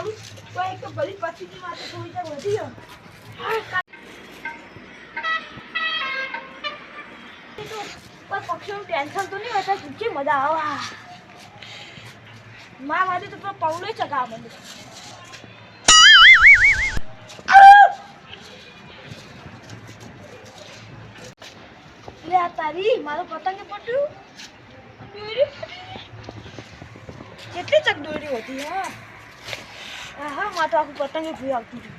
મારું તો એક તો ભલી પછીની વાત થોડી તો વધી ગયો કોઈ પક્ષીનું ટેન્શન તો નહીં હોય તો શું મજા આવે મા માટે તો પૌડો ચગાવ મને લે આ તારી મારો પતંગ પટ્યું દોરી કેટલી ચક દોરી હતી હા હા માં તો આખું પતંગ ફૂઈ આવતું હતું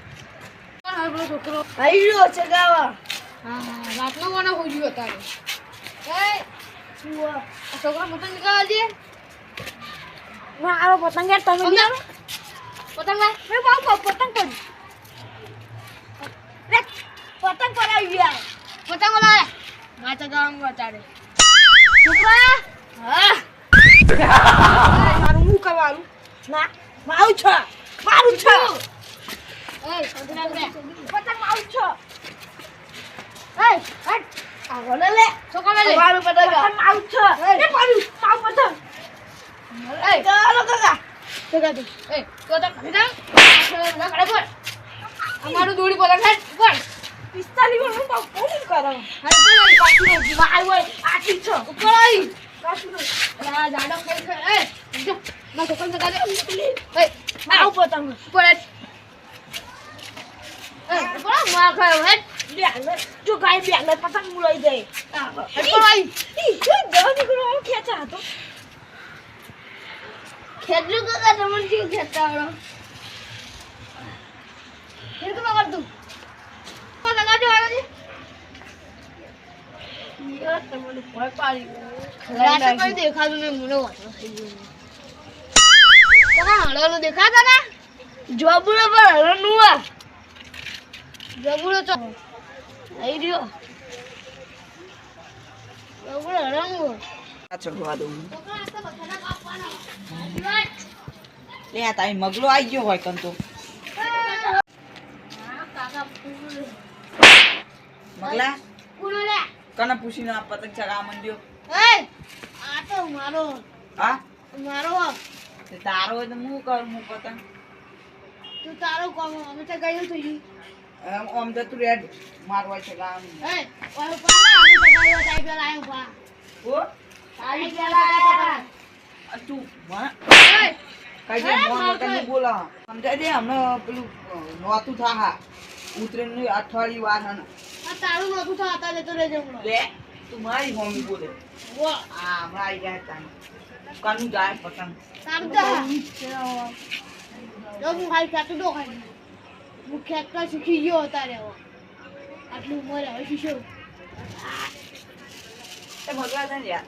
હા પેલો છોકરો આવી રહ્યો છે ગાવા હા હા રાતનો કોને હોઈ ગયો તારે એ શું આ છોકરો પતંગ ચગાવવા દે મારો પતંગ યાર તમે દે પતંગ મે બાપ પતંગ પડી રે પતંગ પડાવી ગયા પતંગ બોલાવે ના ચગાવવાનું અત્યારે છોકરા હા મારું મું કરવાનું ના મારું છે મારું છે એ સંતરા લે પતંગ મારું છે એ હટ આ વલે લે છોકરા લે મારું પતંગ મારું છે એ મારું પતંગ એ ચાલો કાકા કાકા દે એ તો ખરીદા ના કરે બોલ અમારું દોડી પતંગ હટ બોલ 45 નું તો કોણ કરો હટ બોલ પાછી માર હોય આટી છો ઉપર આવી કાશું આ જાડો ખઈ એ જો ના છોકરા કાકા દે એ આવ પતંગ ઉપર એ બોલ માર ખાયો હટ લે જો ગાય બે લે પતંગ મુલાઈ જાય હટ બોલ આવી ઈ દોડી કરો ખેંચા હતો ખેડલું કાકા તમને શું ખેંચતા આવડો ખેડલું કાકા તું કાકા જો આવે છે યાર તમને ભય પાડી રાતે કોઈ દેખાતું નહીં મને વાતો થઈ ગયો કાકા હળવાનું દેખાતા ને જોબુડો પર હળવાનું આ જોબુડો તો આવી રહ્યો જોબુડો હળવાનું ચગવા દઉં લે આ તારી મગલો આવી ગયો હોય કંતો મગલા કને પૂછીને આ પતંગ ચગાવવા માંડ્યો આ તો મારો હા મારો તે તારો હોય તો હું કરું હું પતંગ તું તારો કોમ અમે તો ગયું થઈ આમ તો તું રેડ મારવા ચગાવવાનું એ ઓય પાના અમે તો ગયો ટાઈપ લાયો પા ઓ તારી પેલા તું એ કઈ દે મોન તને બોલા સમજાય દે હમણાં પેલું નોતું થાહા ઉતરેનું અઠવાડિયું વાર હન આ તારું નતું થતા લેતો રહેજે હમણાં લે તું મારી મમ્મી બોલે વો આ હમણાં આવી જાય તાને કાનું જાય પતંગ તારું તો જો હું હાલ કાટું દો ખાઈ હું ખેતર શીખી ગયો તારે આટલું ઉંમર હવે શીખ્યો તે મગલા તને યાદ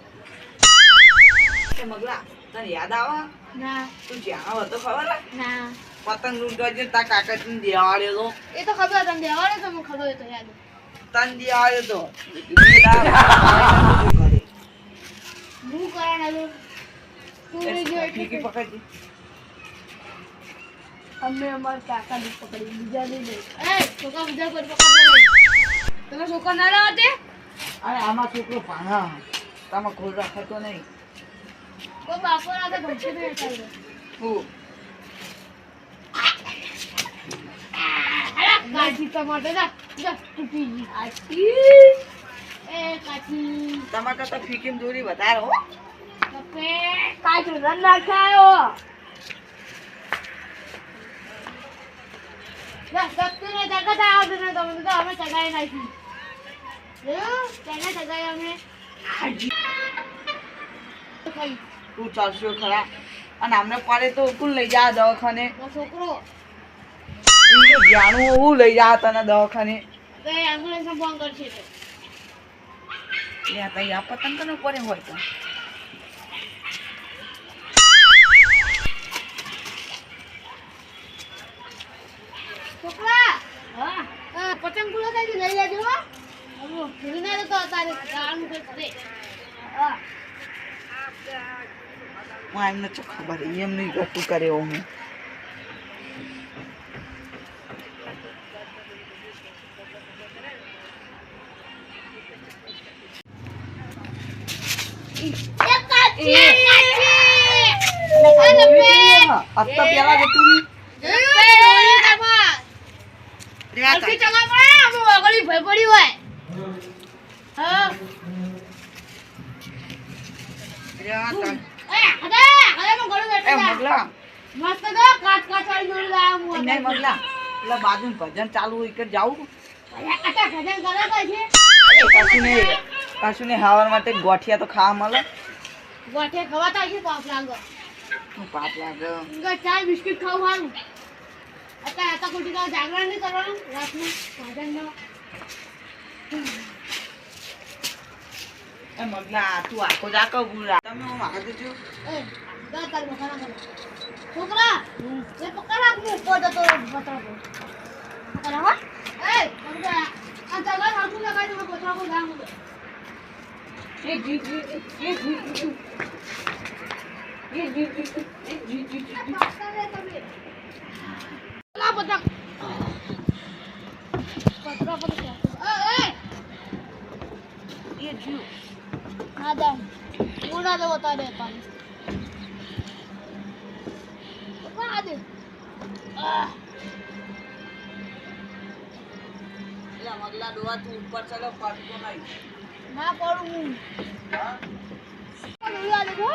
તે મગલા તને યાદ આવે ના તું જ્યાં હતો ખબર ના પતંગ લૂંટવા જે તા કાકા તને દેવાડ્યો તો એ તો ખબર તમને દેવાડે તો મને ખબર તો યાદ તને દેવાડ્યો તો હું કરાના તું લઈ ગયો ફીકી પકડી અમે અમાર કાકા ને પકડી બીજા નહીં લે એ છોકરા બીજા કોઈ પકડે તમે છોકરા ના રહ્યા તે અરે આમાં છોકરો પાણા તામાં ખોલ રાખતો નહીં કોઈ બાપો ના તો ભણશે તો ચાલે હું કાચી ટમાટર જા જા તું પી આટી એ કાચી ટમાટર તો ફીકી દોરી વધારે હો કપે કાચું રન નાખાયો જા સત્તુ ને જગત આવતું ને તમને તો અમે ચગાઈ નાખી જો તેને ચગાઈ અમે ખાઈ તું ચાલશો ખરા અને આમને પડે તો કોણ લઈ જા દવાખાને છોકરો એમને જાણું હું લઈ જા તને દવાખાને તો એમ્બ્યુલન્સ ફોન કરશે લે તઈ આ પતંગ કને પડે હોય તો છોકરા હા પતંગ પૂરો થઈ ગયો લઈ લેજો હો હવે ભૂલી ના તો તારે ગાળું કઈ કરે હા એમને તો ખબર એમ નહીં ગતું કરે હું અત્યારે પેલા જતું રે આ અરસી ચગા પડે આમ ઓગળી ભય પડી હોય હા રે આ તન એ હદે માં ગળું એ બેઠા મગલા મસ્ત તો કાચ કાચ વાળી દોરી લાયા હું નહીં મગલા પેલા બાજુ ભજન ચાલુ હોય કે જાવું આટા ભજન કરે છે કશું નહીં ખાવા માટે ગોઠિયા તો ખાવા મળે ગોઠે ખવાતા છે પાપ લાગો શું પાપ લાગે ઇંગા ચાય બિસ્કિટ ખાવું હારું આટા કોટી કા જાગરણ નહીં કરવાનું રાતનું ભજનનો એ મગલા તું આખો જાકો બુરા તમે હું માગું છું એ ગા તાર મખાના કરે છોકરા એ પકડ આપને પોતો તો બતાવો પકડ હો એ પકડ આ જગા રાખું લગાઈ દો પોતરા કો ગામ દો એ જી લા પતંગ પતરા પતંગ એ જી આદા ઉડા દે બતા દે પાણી પકડ દે એલા મગલા ડોવા તું ઉપર ચલો પડતો નહીં ના પડું હા ઉડા દે હો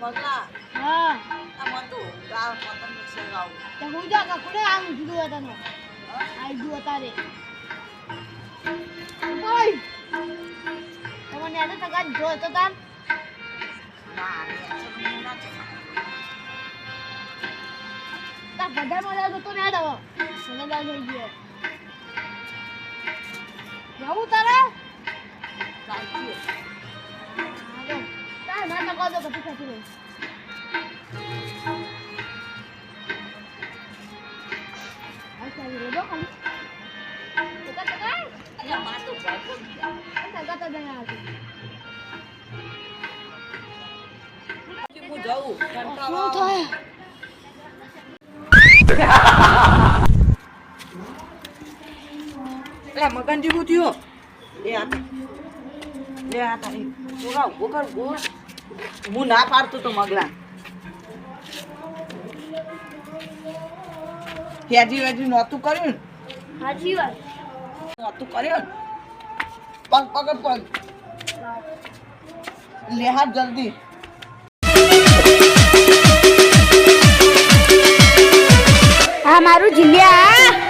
મગલા હા આ મન તો ગા પતંગ મિક્સ ગાવ તો હું જા કા કુડે આમ જુદું હતા નો આઈ જુ હતા રે ઓય તમને યાદ તો ગાજ જો તો તાર ના તા બધા મજા તો ને યાદ આવો મને લાગ થઈ ગયો જાવું તારે ચાલતી તાર ના તો કહો તો પછી ખાતી રહી અચ્છા રે દો ખાલી ટકા એલા માં તો ગાતો ટકા તો દયા હતી હું જાઉં કંટાળો શું થાય એલા મગનજી હું થયો એ આ તારી છોરા ઉભો કર ઉભો હું ના પાડતો તો મગલા હેજી વેજી નહોતું કર્યું ને સાચી વાત નહોતું કર્યું ને પગ પગ પગ લે હાથ જલ્દી આ મારું જીલ્યા